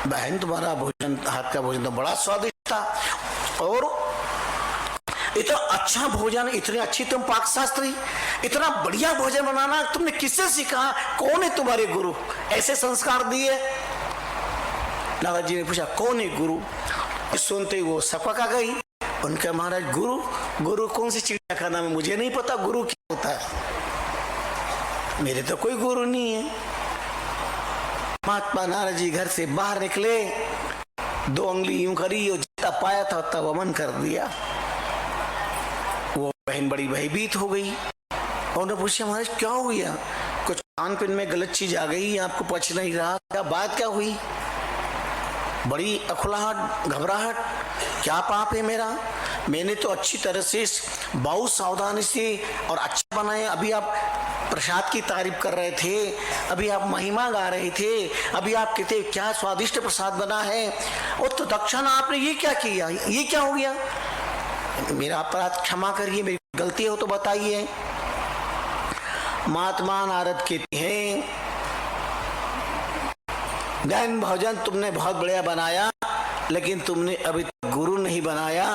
बहन तुम्हारा भोजन, हाथ का भोजन तो बड़ा स्वादिष्ट था और इतना अच्छा भोजन, इतनी अच्छी तुम पाक शास्त्री, इतना बढ़िया भोजन बनाना तुमने किससे सीखा? कौन है तुम्हारे गुरु? ऐसे संस्कार दिए? नारद जी ने पूछा कौन है गुरु? सुनते ही वो सपक आ गई। उनका महाराज गुरु, गुरु कौन सी चिड़िया का नाम है? मुझे नहीं पता गुरु क्या होता है, मेरे तो कोई गुरु नहीं है। महात्मा नारद जी घर से बाहर निकले, 2 उंगली यूं करी और जितना पाया था उतना वमन कर दिया। वो बहन बड़ी भयभीत हो गई और उन्होंने पूछा महाराज क्या हो गया? कुछ कान पिन में गलत चीज आ गई, आपको पच नहीं रहा, क्या बात क्या हुई? बड़ी अखुलाहट, घबराहट, क्या पाप है मेरा? मैंने तो अच्छी तरह से बहुत सावधानी से और अच्छा बनाया। अभी आप प्रसाद की तारीफ कर रहे थे, अभी आप महिमा गा रहे थे, अभी आप कहते क्या स्वादिष्ट प्रसाद बना है, और तो दक्षिणा आपने ये क्या किया? ये क्या हो गया? मेरा अपराध क्षमा करिए, मेरी गलती हो तो बताइए। महात्मा नारद कहते हैं जैन भोजन तुमने बहुत बढ़िया बनाया, लेकिन तुमने अभी तक गुरु नहीं बनाया,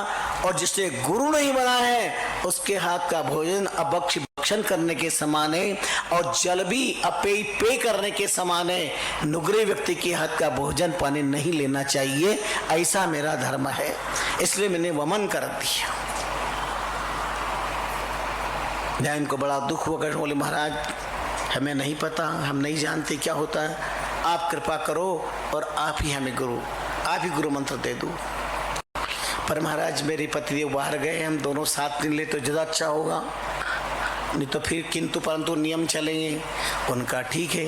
और जिसने गुरु नहीं बना है उसके हाथ का भोजन अभक्ष भक्षण करने के समान है और जल भी अपेय पेय करने के समान है। नुगरे व्यक्ति के हाथ का भोजन पानी नहीं लेना चाहिए, ऐसा मेरा धर्म है, इसलिए मैंने वमन कर दिया। जैन को बड़ा दुख हुआ, बोले महाराज हमें नहीं पता, हम नहीं जानते क्या होता है, आप कृपा करो और आप ही हमें गुरु, आप ही गुरु मंत्र दे दो। पर महाराज मेरे पतिदेव बाहर गए, हम दोनों साथ मिले तो ज़्यादा अच्छा होगा, नहीं तो फिर किंतु परंतु नियम चलेंगे। उनका ठीक है।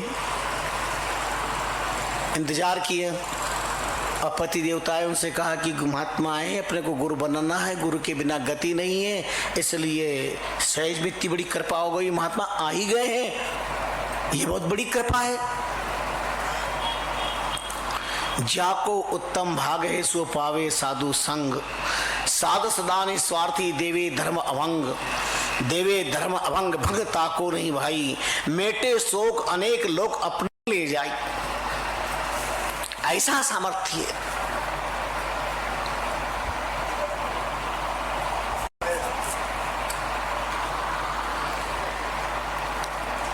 इंतजार किए और पति देवताएं उनसे कहा कि महात्मा आए, अपने को गुरु बनाना है, गुरु के बिना गति नहीं है, इसलिए सहज में इतनी बड़ी कृपा हो गई, महात्मा आ ही गए हैं, ये बहुत बड़ी कृपा है। जाको उत्तम भाग है सो पावे साधु संग, साध सदा निस्वार्थी देवे धर्म अभंग, देवे धर्म अभंग भगता को नहीं भाई, मेटे शोक अनेक लोग अपने ले जाए। ऐसा सामर्थ्य है।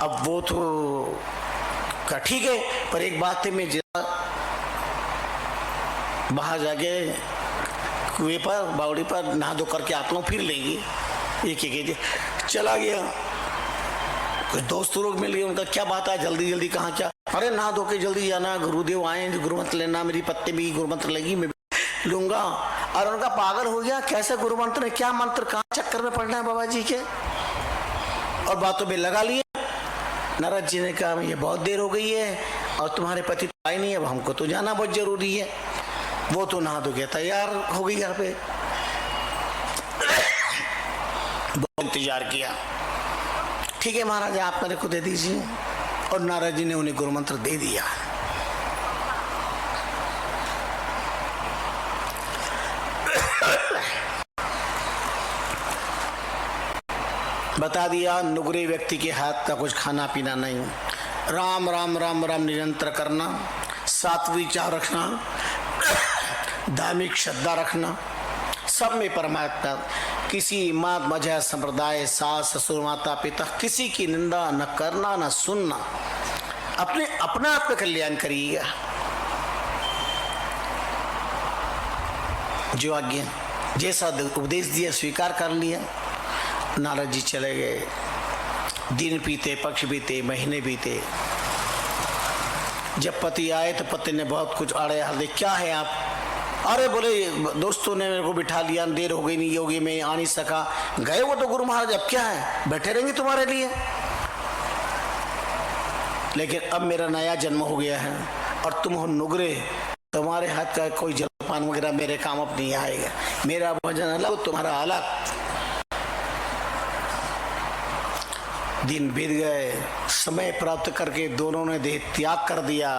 अब वो तो ठीक है, पर एक बात है, मैं बाहर जाके कुएं पर बावड़ी पर नहा धो करके आता हूँ, फिर लेंगे। एक एक चला गया, कुछ दोस्त लोग मिल गए, उनका क्या बात है, जल्दी जल्दी कहाँ क्या? अरे नहा धो के जल्दी जाना, गुरुदेव आए, गुरुमंत्र लेना, मेरी पत्ते भी गुरुमंत्र लगी, मैं लूंगा। और उनका पागल हो गया, कैसे गुरुमंत्र है, क्या मंत्र, कहाँ चक्कर में पड़ना है बाबा जी के, और बातों में लगा लिए। नारद जी ने कहा ये बहुत देर हो गई है और तुम्हारे पति तो आए नहीं, अब हमको तो जाना बहुत जरूरी है। वो तो नहा धो के तैयार हो गई यहाँ पे, बहुत इंतजार किया। ठीक है महाराज, आप मेरे को दे दीजिए। और नारद जी ने उन्हें गुरुमंत्र दे दिया। बता दिया नुगरे व्यक्ति के हाथ का कुछ खाना पीना नहीं, राम राम राम राम निरंतर करना, सात्विक चाह रखना, धार्मिक श्रद्धा रखना, सब में परमात्मा, किसी मात मजहब संप्रदाय सास ससुर माता पिता किसी की निंदा न करना न सुनना, अपने अपना आत्म कल्याण करिएगा। जो आज्ञा जैसा उपदेश दिया स्वीकार कर लिया। नारद जी चले गए, दिन बीते, पक्ष बीते, महीने बीते। जब पति आए तो पति ने बहुत कुछ आड़े हाल दे, क्या है आप? अरे बोले दोस्तों ने मेरे को बिठा लिया, देर हो गई, नहीं होगी, मैं आ नहीं सका, गए वो तो गुरु महाराज, अब क्या है, बैठे रहेंगे तुम्हारे लिए। लेकिन अब मेरा नया जन्म हो गया है और तुम हो नुगरे, तुम्हारे हाथ का कोई जलपान वगैरह मेरे काम अब नहीं आएगा, मेरा भोजन अलग तुम्हारा अलग। दिन बीत गए, समय प्राप्त करके दोनों ने देह त्याग कर दिया।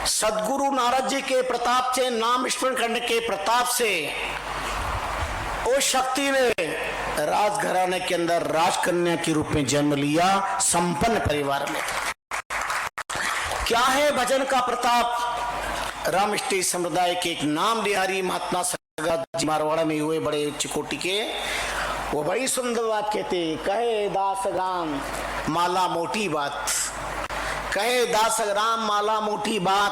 सदगुरु नारद जी के प्रताप से, नाम स्मरण करने के प्रताप से उस शक्ति ने राजघराने के अंदर राजकन्या के रूप में जन्म लिया, संपन्न परिवार में। क्या है भजन का प्रताप? रामष्टी संप्रदाय के एक नाम बिहारी महात्मा जी मारवाड़ा में हुए, बड़े उच्च कोटि के, वो बड़ी सुंदर बात कहते, कहे दास राम माला मोटी बात, कहे दास राम माला मोटी बात,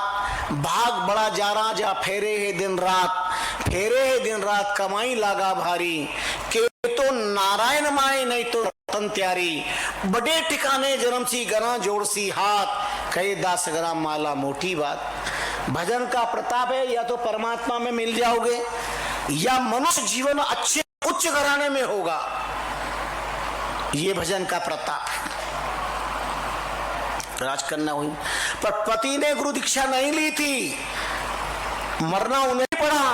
भाग बड़ा जा रहा जा फेरे है दिन रात, फेरे है दिन रात कमाई लागा भारी, के तो नारायण माए नहीं तो रतन त्यारी, बड़े ठिकाने जन्म सी गना जोड़ सी हाथ, कहे दास राम माला मोटी बात। भजन का प्रताप है, या तो परमात्मा में मिल जाओगे या मनुष्य जीवन अच्छे उच्च घराने में होगा, ये भजन का प्रताप है। राजकन्या हुई, पर पति ने गुरु दीक्षा नहीं ली थी, मरना उन्हें पड़ा,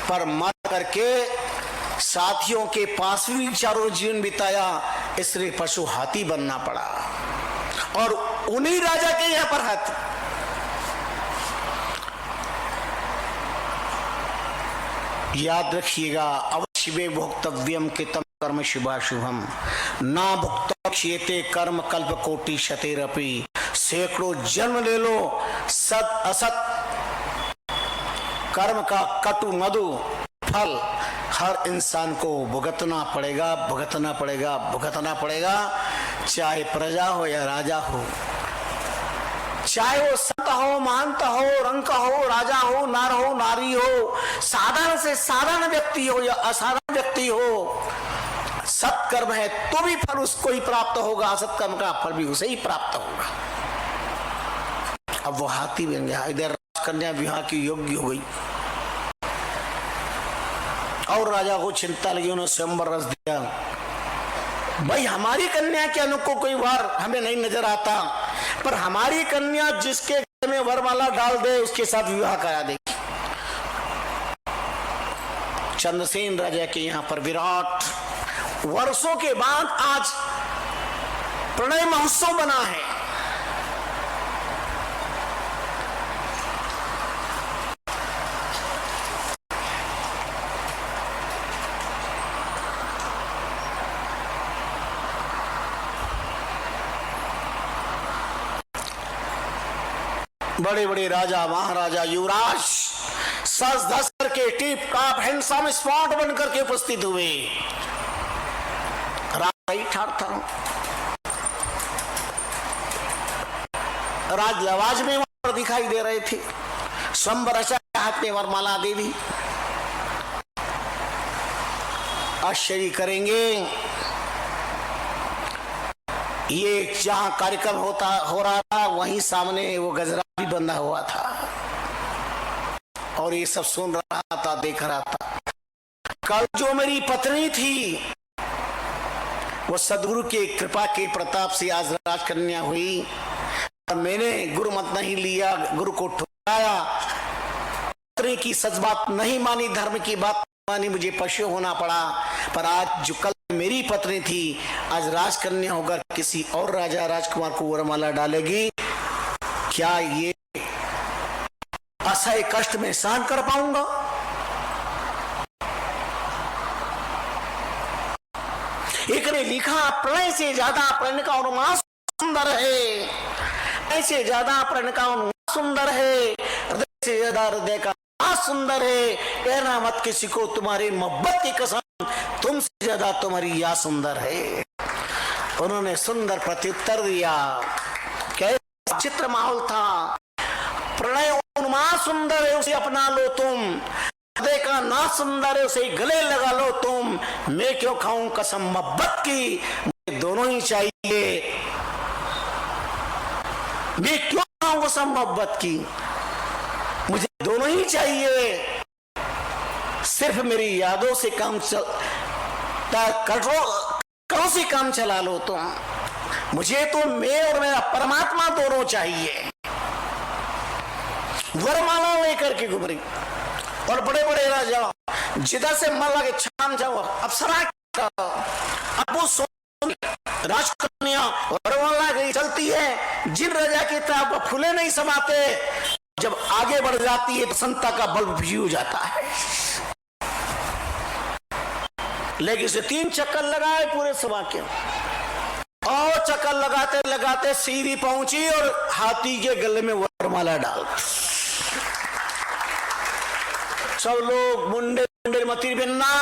पर मर करके साथियों के पास भी चारों जीवन बिताया, इसलिए पशु हाथी बनना पड़ा और उन्हीं राजा के यहां पर हाथी। याद रखिएगा, अवश्य में भोक्तव्यम कृतम कर्म शुभाशुभम, ना भुक्तक्ष्येते कर्म कल्प कोटि शतेरपि, सैकड़ों जन्म ले लो, सत असत कर्म का कटु मधु फल हर इंसान को भुगतना पड़ेगा, भुगतना पड़ेगा, भुगतना पड़ेगा, चाहे प्रजा हो या राजा हो, चाहे वो संत हो, महंत हो, रंक हो, राजा हो, नार हो, नारी हो, साधारण से साधारण व्यक्ति हो या असाधारण व्यक्ति हो, सत्कर्म है तो भी फल उसको ही प्राप्त होगा, असत कर्म का फल भी उसे ही प्राप्त होगा। अब वो हाथी बन गया, इधर राजकन्या विवाह की योग्य हो गई और राजा को चिंता लगी, उन्होंने स्वयंवर रच दिया। भाई हमारी कन्या के अनुको कोई वर हमें नहीं नजर आता, पर हमारी कन्या जिसके घर में वरमाला डाल दे उसके साथ विवाह करा देगी। चंद्रसेन राजा के यहाँ पर विराट वर्षों के बाद आज प्रणय महोत्सव बना है। बड़े बड़े राजा महाराजा युवराज सज धस करके टिप टॉप हैंडसम स्पॉट बन करके उपस्थित हुए। ठाक था, राज लवाज में वहां दिखाई दे रहे थे। स्वयंवर हाथ में वरमाला देवी। आश्चर्य करेंगे, ये जहां कार्यक्रम हो रहा था वहीं सामने वो गजरा भी बंधा हुआ था और ये सब सुन रहा था, देख रहा था। कल जो मेरी पत्नी थी वो सदगुरु के कृपा के प्रताप से आज राजकन्या हुई और मैंने गुरु मत नहीं लिया, गुरु को ठुकराया, पत्नी की सच बात नहीं मानी, धर्म की बात मानी, मुझे पशु होना पड़ा। पर आज जो कल मेरी पत्नी थी आज राजकन्या होकर किसी और राजा राजकुमार को वरमाला डालेगी, क्या ये असह्य कष्ट में सहन कर पाऊंगा? एक ने लिखा, प्रणय से ज्यादा प्रण का अनुमान सुंदर है, ऐसे ज्यादा प्रण का अनुमान सुंदर है, हृदय से ज्यादा हृदय का सुंदर है। कहना मत किसी को तुम्हारी मोहब्बत की कसम, तुमसे ज्यादा तुम्हारी या सुंदर है। उन्होंने सुंदर प्रत्युत्तर दिया। कैसा चित्र माहौल था। प्रणय उन्माद सुंदर है, उसे अपना लो तुम, हृदय का ना सुंदर है, उसे गले लगा लो तुम। मैं क्यों खाऊं कसम मोहब्बत की, मुझे दोनों ही चाहिए। मैं क्यों खाऊं कसम मोहब्बत की, मुझे दोनों ही चाहिए। सिर्फ मेरी यादों से काम करो से काम चला लो तुम, मुझे तो मैं और मेरा परमात्मा दोनों चाहिए। वरमाला लेकर के घूम रही और बड़े बड़े राजा जिधर से मन लगे छाम जाओ अप्सरा अब राजकन्या वरमाला गई चलती है। जिन राजा की तरफ फूले नहीं समाते, जब आगे बढ़ जाती है प्रसन्नता का बल्ब भी हो जाता है। लेकिन इसे 3 चक्कर लगाए पूरे सभा के, और चक्कर लगाते लगाते सीधी पहुंची और हाथी के गले में वरमाला डाल। सब लोग मुंडे मुंडे मती बिन्ना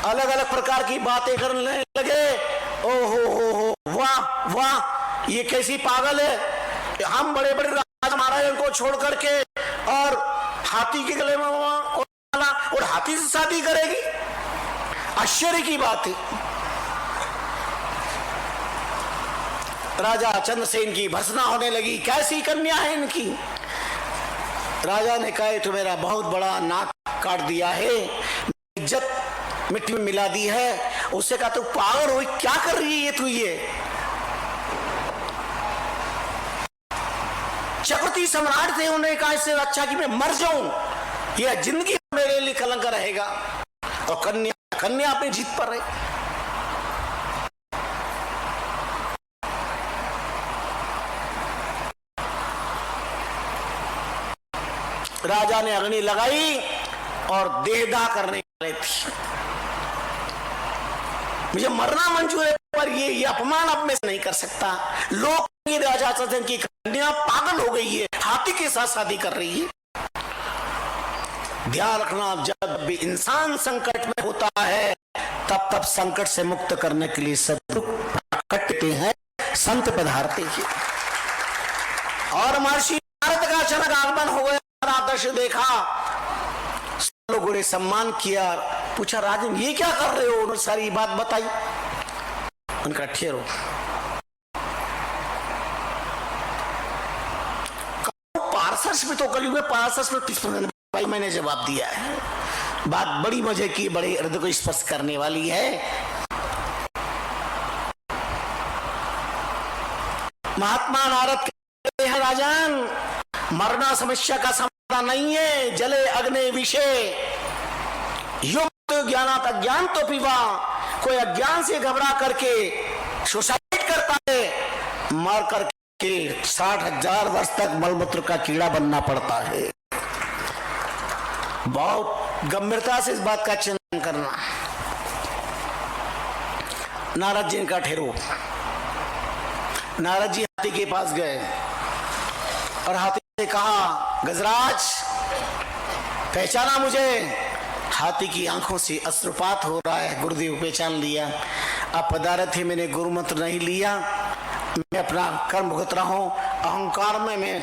अलग अलग प्रकार की बातें करने लगे। ओ हो वाह वाह, ये कैसी पागल है। हम बड़े बड़े राजा महाराज को छोड़ करके और हाथी के गले में और हाथी से शादी करेगी, आश्चर्य की बात है। राजा चंद्रसेन की भर्त्सना होने लगी, कैसी कन्या है इनकी। राजा ने कहा तो मेरा बहुत बड़ा नाक काट दिया है, इज्जत मिट्टी में मिला दी है। उससे कहा तू पागल हुई, क्या कर रही है तू ये। चक्रवर्ती सम्राट थे, उन्होंने कहा इससे अच्छा कि मैं मर जाऊं, यह जिंदगी मेरे लिए कलंक रहेगा। और कन्या अपनी जीत पर है। राजा ने अग्नि लगाई और देहदाह करने वाले थी। मुझे मरना मंजूर है, पर ये अपमान अब मैं नहीं कर सकता। लोग राजा चंद्रसेन की कन्या पागल हो गई है, हाथी के साथ शादी कर रही है। ध्यान रखना, जब भी इंसान संकट में होता है तब तब संकट से मुक्त करने के लिए सद्गुरु प्रकटते हैं, संत पधारते हैं। और महर्षि नारद का अचानक आगमन हो गया, आदर्श देखा, लोगों ने सम्मान किया। पूछा राजन ये क्या कर रहे हो, उन्होंने सारी बात बताई। उनका ठहरो, पारसर्स में तो कलयुग में पारसर्स में 30% भाई मैंने जवाब दिया है। बात बड़ी मजे की, बड़े हृदय को स्पर्श करने वाली है। महात्मा नारद कहते हैं राजन, मरना समस्या का समाधान नहीं है। जले अग्नि विषय युक्त ज्ञानात अज्ञान तो पीवा। कोई अज्ञान से घबरा करके सुसाइड करता है, मर करके 60,000 वर्ष तक मलमूत्र का कीड़ा बनना पड़ता है। बहुत गंभीरता से इस बात का चिंतन करना। नारद जी का ठहरो। नारद जी हाथी के पास गए और हाथी ने कहा गजराज पहचाना मुझे। हाथी की आंखों से अश्रुपात हो रहा है। गुरुदेव पहचान लिया। अब पदार्थ ही मैंने गुरु मंत्र नहीं लिया, मैं अपना कर्म भुगत रहा हूं। अहंकार में मैं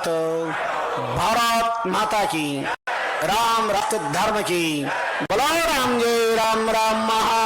भारत, भारत माता की, राम राष्ट्र धर्म की, बोलो राम जय राम, राम महा